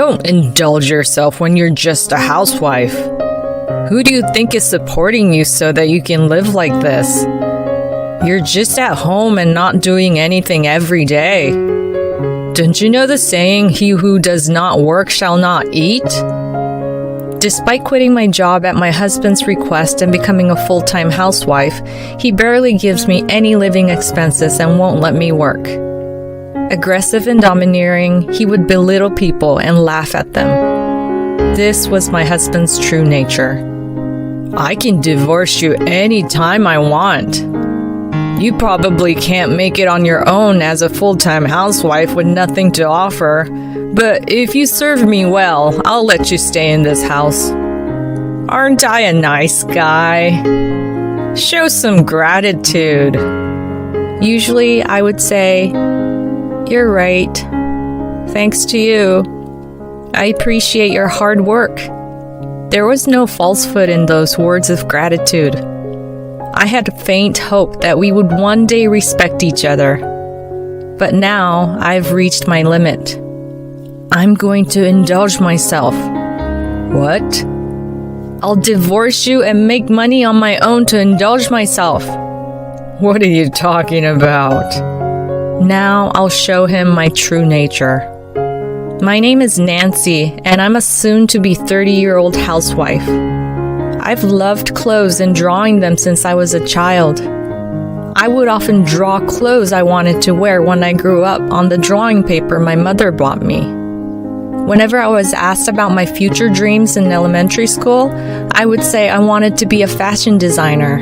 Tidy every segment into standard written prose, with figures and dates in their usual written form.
Don't indulge yourself when you're just a housewife. Who do you think is supporting you so that you can live like this? You're just at home and not doing anything every day. Don't you know the saying, he who does not work shall not eat? Despite quitting my job at my husband's request and becoming a full-time housewife, he barely gives me any living expenses and won't let me work. Aggressive and domineering, he would belittle people and laugh at them. This was my husband's true nature. I can divorce you anytime I want. You probably can't make it on your own as a full-time housewife with nothing to offer, but if you serve me well, I'll let you stay in this house. Aren't I a nice guy? Show some gratitude. Usually, I would say, "You're right. Thanks to you. I appreciate your hard work." There was no falsehood in those words of gratitude. I had faint hope that we would one day respect each other. But now I've reached my limit. I'm going to indulge myself. What? I'll divorce you and make money on my own to indulge myself. What are you talking about? Now I'll show him my true nature. My name is Nancy, and I'm a soon-to-be 30-year-old housewife. I've loved clothes and drawing them since I was a child. I would often draw clothes I wanted to wear when I grew up on the drawing paper my mother bought me. Whenever I was asked about my future dreams in elementary school, I would say I wanted to be a fashion designer.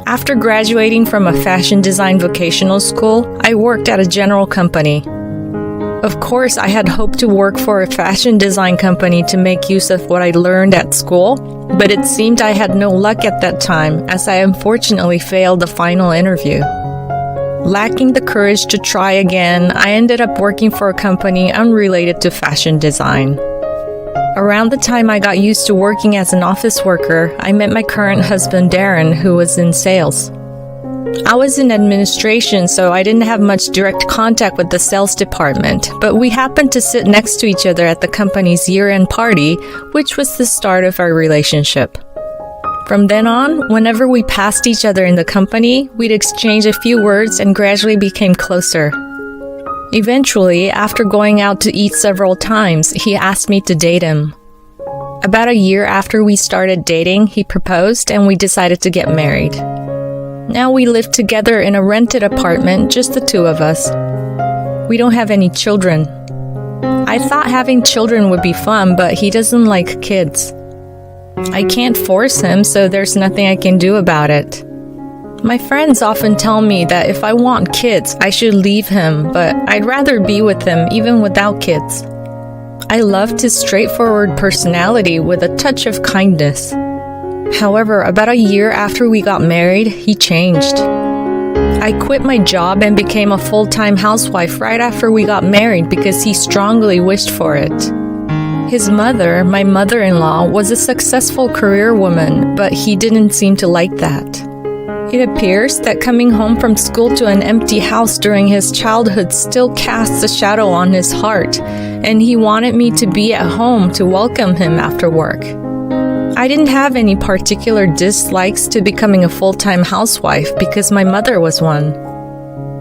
After graduating from a fashion design vocational school, I worked at a general company. Of course, I had hoped to work for a fashion design company to make use of what I learned at school, but it seemed I had no luck at that time, as I unfortunately failed the final interview. Lacking the courage to try again, I ended up working for a company unrelated to fashion design. Around the time I got used to working as an office worker, I met my current husband Darren, who was in sales. I was in administration, so I didn't have much direct contact with the sales department, but we happened to sit next to each other at the company's year-end party, which was the start of our relationship. From then on, whenever we passed each other in the company, we'd exchange a few words and gradually became closer. Eventually, after going out to eat several times, he asked me to date him. About a year after we started dating, he proposed and we decided to get married. Now we live together in a rented apartment, just the two of us. We don't have any children. I thought having children would be fun, but he doesn't like kids. I can't force him, so there's nothing I can do about it. My friends often tell me that if I want kids, I should leave him, but I'd rather be with him even without kids. I loved his straightforward personality with a touch of kindness. However, about a year after we got married, he changed. I quit my job and became a full-time housewife right after we got married because he strongly wished for it. His mother, my mother-in-law, was a successful career woman, but he didn't seem to like that. It appears that coming home from school to an empty house during his childhood still casts a shadow on his heart, and he wanted me to be at home to welcome him after work. I didn't have any particular dislikes to becoming a full-time housewife because my mother was one.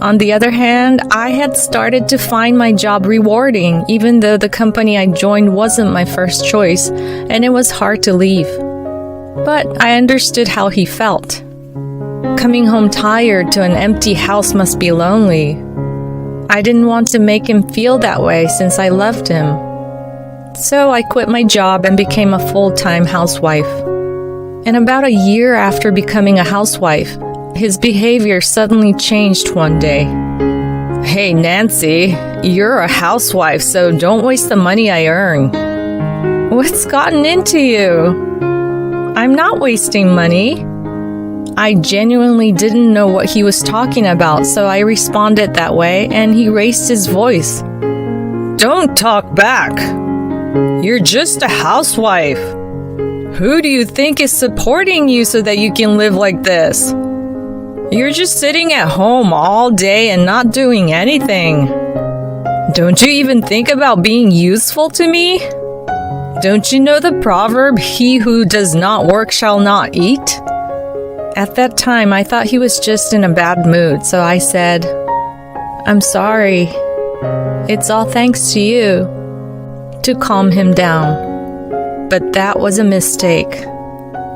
On the other hand, I had started to find my job rewarding, even though the company I joined wasn't my first choice, and it was hard to leave. But I understood how he felt. Coming home tired to an empty house must be lonely. I didn't want to make him feel that way since I loved him. So I quit my job and became a full-time housewife. And about a year after becoming a housewife, his behavior suddenly changed one day. Hey Nancy, you're a housewife, so don't waste the money I earn. What's gotten into you? I'm not wasting money. I genuinely didn't know what he was talking about, so I responded that way, and he raised his voice. Don't talk back. You're just a housewife. Who do you think is supporting you so that you can live like this? You're just sitting at home all day and not doing anything. Don't you even think about being useful to me? Don't you know the proverb, he who does not work shall not eat? At that time, I thought he was just in a bad mood, so I said, I'm sorry. It's all thanks to you, to calm him down. But that was a mistake.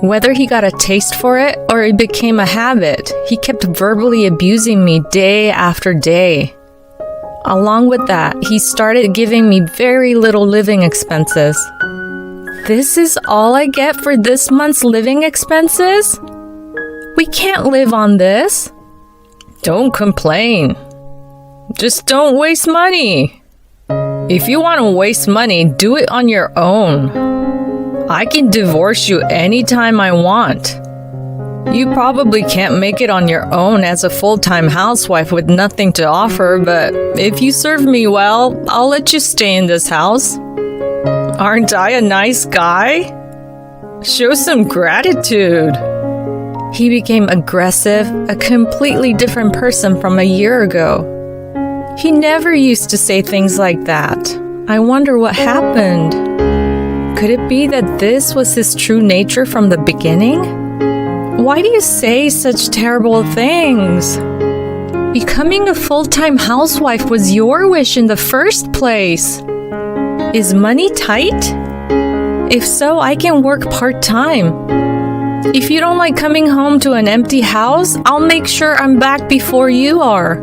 Whether he got a taste for it or it became a habit, he kept verbally abusing me day after day. Along with that, he started giving me very little living expenses. This is all I get for this month's living expenses? We can't live on this. Don't complain. Just don't waste money. If you want to waste money, do it on your own. I can divorce you anytime I want. You probably can't make it on your own as a full-time housewife with nothing to offer, but if you serve me well, I'll let you stay in this house. Aren't I a nice guy? Show some gratitude. He became aggressive, a completely different person from a year ago. He never used to say things like that. I wonder what happened. Could it be that this was his true nature from the beginning? Why do you say such terrible things? Becoming a full-time housewife was your wish in the first place. Is money tight? If so, I can work part-time. If you don't like coming home to an empty house, I'll make sure I'm back before you are.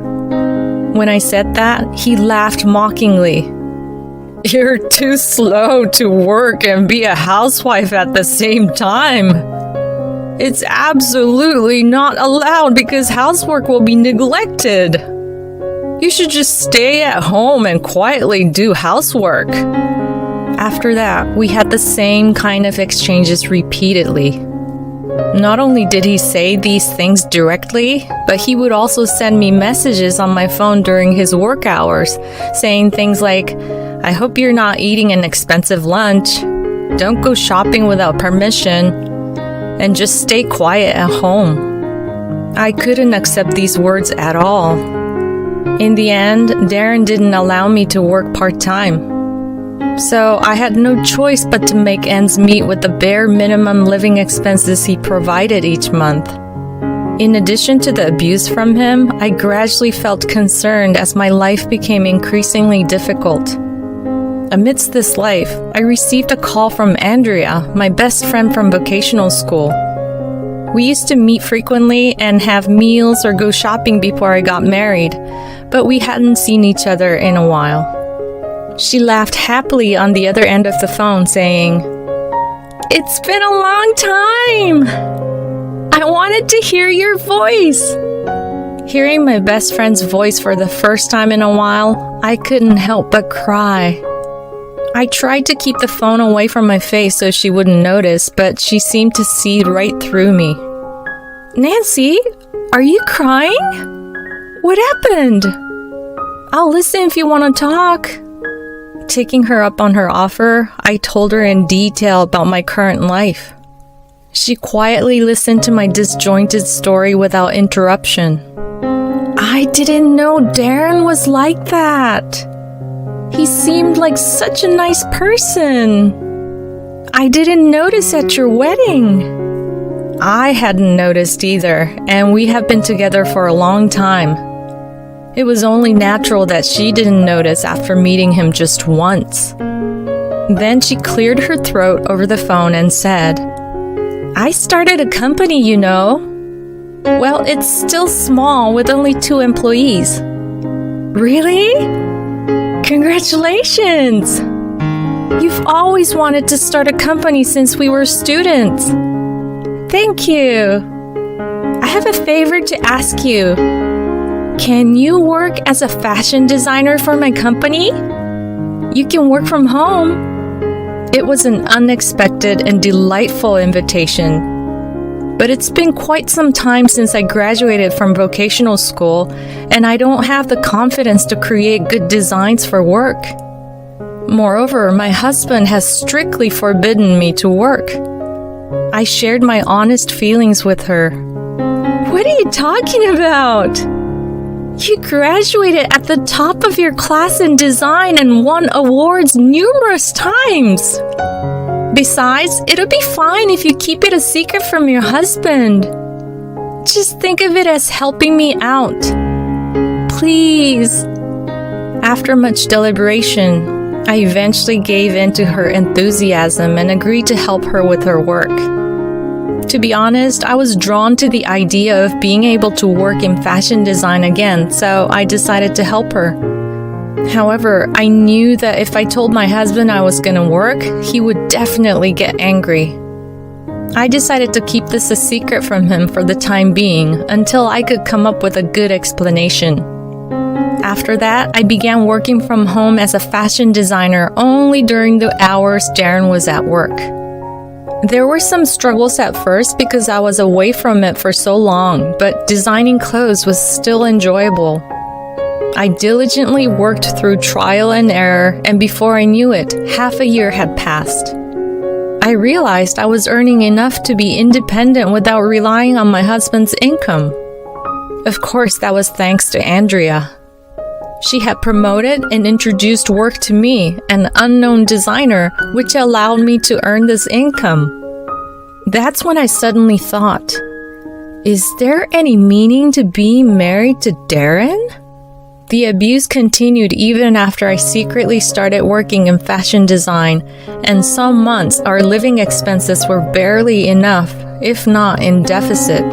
When I said that, he laughed mockingly. You're too slow to work and be a housewife at the same time. It's absolutely not allowed because housework will be neglected. You should just stay at home and quietly do housework. After that, we had the same kind of exchanges repeatedly. Not only did he say these things directly, but he would also send me messages on my phone during his work hours, saying things like, I hope you're not eating an expensive lunch. Don't go shopping without permission. And just stay quiet at home. I couldn't accept these words at all. In the end, Darren didn't allow me to work part-time. So I had no choice but to make ends meet with the bare minimum living expenses he provided each month. In addition to the abuse from him, I gradually felt concerned as my life became increasingly difficult. Amidst this life, I received a call from Andrea, my best friend from vocational school. We used to meet frequently and have meals or go shopping before I got married, but we hadn't seen each other in a while. She laughed happily on the other end of the phone, saying, It's been a long time! I wanted to hear your voice! Hearing my best friend's voice for the first time in a while, I couldn't help but cry. I tried to keep the phone away from my face so she wouldn't notice, but she seemed to see right through me. Nancy, are you crying? What happened? I'll listen if you want to talk. Taking her up on her offer, I told her in detail about my current life. She quietly listened to my disjointed story without interruption. I didn't know Darren was like that. He seemed like such a nice person. I didn't notice at your wedding. I hadn't noticed either, and we have been together for a long time. It was only natural that she didn't notice after meeting him just once. Then she cleared her throat over the phone and said, I started a company, you know. Well, it's still small with only 2 employees. Really? Congratulations! You've always wanted to start a company since we were students. Thank you. I have a favor to ask you. Can you work as a fashion designer for my company? You can work from home. It was an unexpected and delightful invitation. But it's been quite some time since I graduated from vocational school, and I don't have the confidence to create good designs for work. Moreover, my husband has strictly forbidden me to work. I shared my honest feelings with her. What are you talking about? You graduated at the top of your class in design and won awards numerous times. Besides, it'll be fine if you keep it a secret from your husband. Just think of it as helping me out. Please. After much deliberation, I eventually gave in to her enthusiasm and agreed to help her with her work. To be honest, I was drawn to the idea of being able to work in fashion design again, so I decided to help her. However, I knew that if I told my husband I was going to work, he would definitely get angry. I decided to keep this a secret from him for the time being until I could come up with a good explanation. After that, I began working from home as a fashion designer only during the hours Darren was at work. There were some struggles at first because I was away from it for so long, but designing clothes was still enjoyable. I diligently worked through trial and error, and before I knew it, half a year had passed. I realized I was earning enough to be independent without relying on my husband's income. Of course, that was thanks to Andrea. She had promoted and introduced work to me, an unknown designer, which allowed me to earn this income. That's when I suddenly thought, is there any meaning to being married to Darren? The abuse continued even after I secretly started working in fashion design, and some months our living expenses were barely enough, if not in deficit.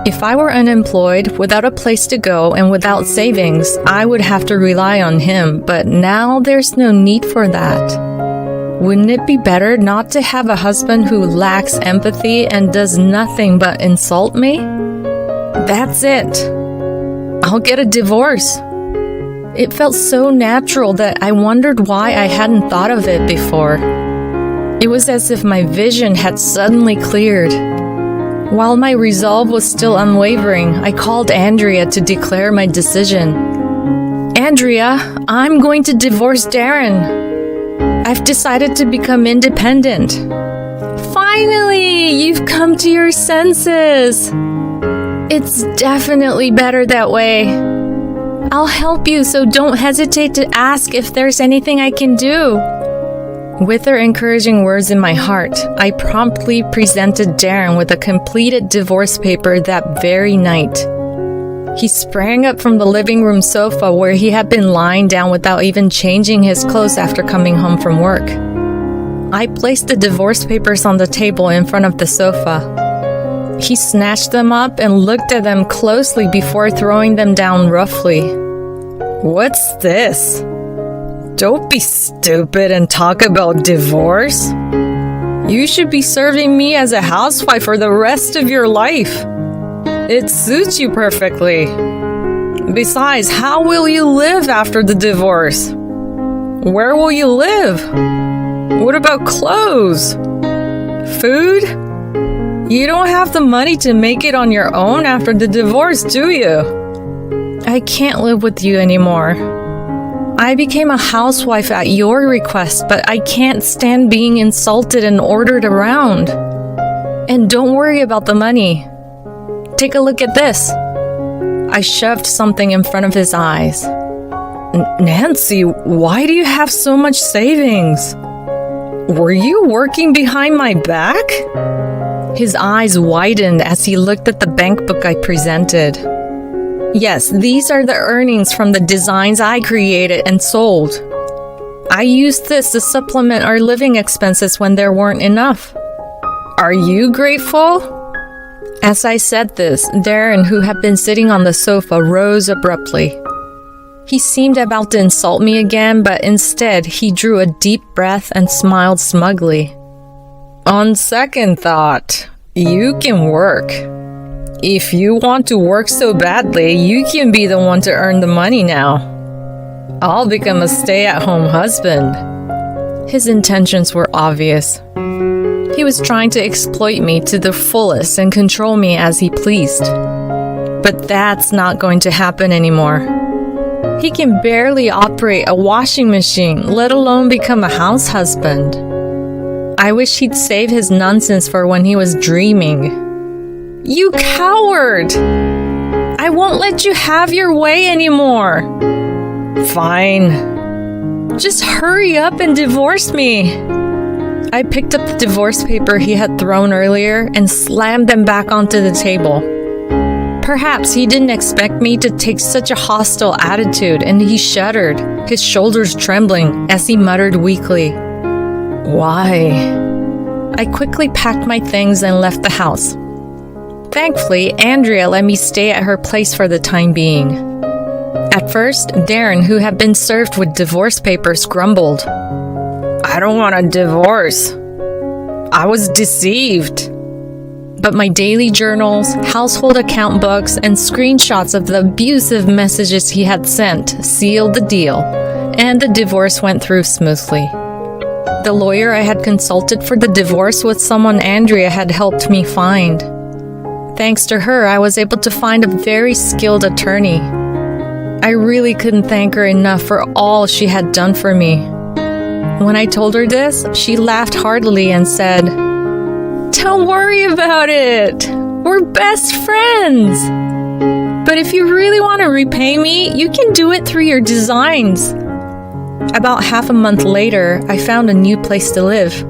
If I were unemployed, without a place to go, and without savings, I would have to rely on him, but now there's no need for that. Wouldn't it be better not to have a husband who lacks empathy and does nothing but insult me? That's it. I'll get a divorce. It felt so natural that I wondered why I hadn't thought of it before. It was as if my vision had suddenly cleared. While my resolve was still unwavering, I called Andrea to declare my decision. Andrea, I'm going to divorce Darren. I've decided to become independent. Finally, you've come to your senses. It's definitely better that way. I'll help you, so don't hesitate to ask if there's anything I can do. With her encouraging words in my heart, I promptly presented Darren with a completed divorce paper that very night. He sprang up from the living room sofa where he had been lying down without even changing his clothes after coming home from work. I placed the divorce papers on the table in front of the sofa. He snatched them up and looked at them closely before throwing them down roughly. What's this? Don't be stupid and talk about divorce. You should be serving me as a housewife for the rest of your life. It suits you perfectly. Besides, how will you live after the divorce? Where will you live? What about clothes? Food? You don't have the money to make it on your own after the divorce, do you? I can't live with you anymore. I became a housewife at your request, but I can't stand being insulted and ordered around. And don't worry about the money. Take a look at this. I shoved something in front of his eyes. Nancy, why do you have so much savings? Were you working behind my back? His eyes widened as he looked at the bank book I presented. Yes, these are the earnings from the designs I created and sold. I used this to supplement our living expenses when there weren't enough. Are you grateful? As I said this, Darren, who had been sitting on the sofa, rose abruptly. He seemed about to insult me again, but instead he drew a deep breath and smiled smugly. On second thought, you can work. If you want to work so badly, you can be the one to earn the money now. I'll become a stay-at-home husband. His intentions were obvious. He was trying to exploit me to the fullest and control me as he pleased. But that's not going to happen anymore. He can barely operate a washing machine, let alone become a house husband. I wish he'd save his nonsense for when he was dreaming. You coward! I won't let you have your way anymore. Fine. Just hurry up and divorce me. I picked up the divorce paper he had thrown earlier and slammed them back onto the table. Perhaps he didn't expect me to take such a hostile attitude, and he shuddered, his shoulders trembling as he muttered weakly, "Why?" I quickly packed my things and left the house. Thankfully, Andrea let me stay at her place for the time being. At first, Darren, who had been served with divorce papers, grumbled, "I don't want a divorce. I was deceived." But my daily journals, household account books, and screenshots of the abusive messages he had sent sealed the deal, and the divorce went through smoothly. The lawyer I had consulted for the divorce was someone Andrea had helped me find. Thanks to her, I was able to find a very skilled attorney. I really couldn't thank her enough for all she had done for me. When I told her this, she laughed heartily and said, "Don't worry about it. We're best friends. But if you really want to repay me, you can do it through your designs." About half a month later, I found a new place to live.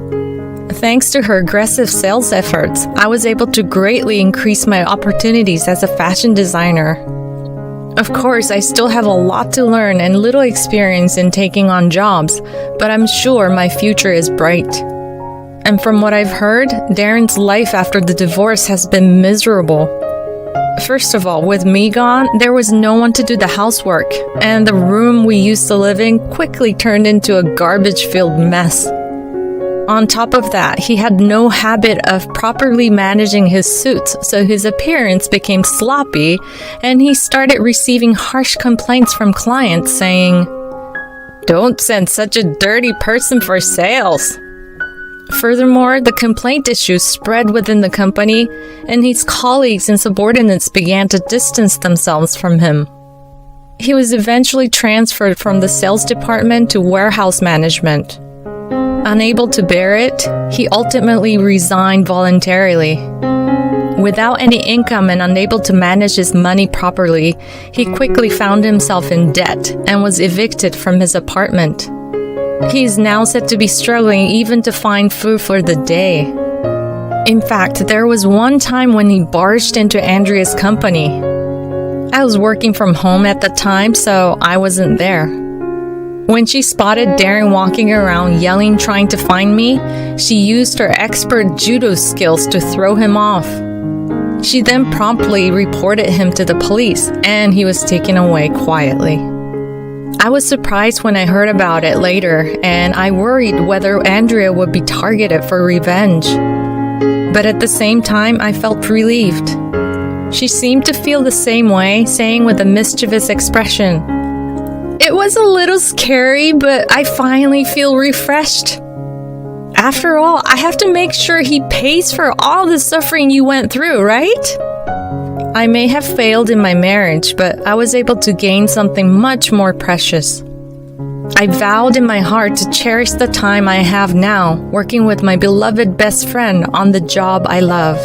Thanks to her aggressive sales efforts, I was able to greatly increase my opportunities as a fashion designer. Of course, I still have a lot to learn and little experience in taking on jobs, but I'm sure my future is bright. And from what I've heard, Darren's life after the divorce has been miserable. First of all, with me gone, there was no one to do the housework, and the room we used to live in quickly turned into a garbage-filled mess. On top of that, he had no habit of properly managing his suits, so his appearance became sloppy, and he started receiving harsh complaints from clients saying, "Don't send such a dirty person for sales." Furthermore, the complaint issues spread within the company, and his colleagues and subordinates began to distance themselves from him. He was eventually transferred from the sales department to warehouse management. Unable to bear it, he ultimately resigned voluntarily. Without any income and unable to manage his money properly, he quickly found himself in debt and was evicted from his apartment. He is now said to be struggling even to find food for the day. In fact, there was one time when he barged into Andrea's company. I was working from home at the time, so I wasn't there. When she spotted Darren walking around yelling trying to find me, she used her expert judo skills to throw him off. She then promptly reported him to the police, and he was taken away quietly. I was surprised when I heard about it later, and I worried whether Andrea would be targeted for revenge. But at the same time, I felt relieved. She seemed to feel the same way, saying with a mischievous expression, "It was a little scary, but I finally feel refreshed. After all, I have to make sure he pays for all the suffering you went through, right?" I may have failed in my marriage, but I was able to gain something much more precious. I vowed in my heart to cherish the time I have now, working with my beloved best friend on the job I love.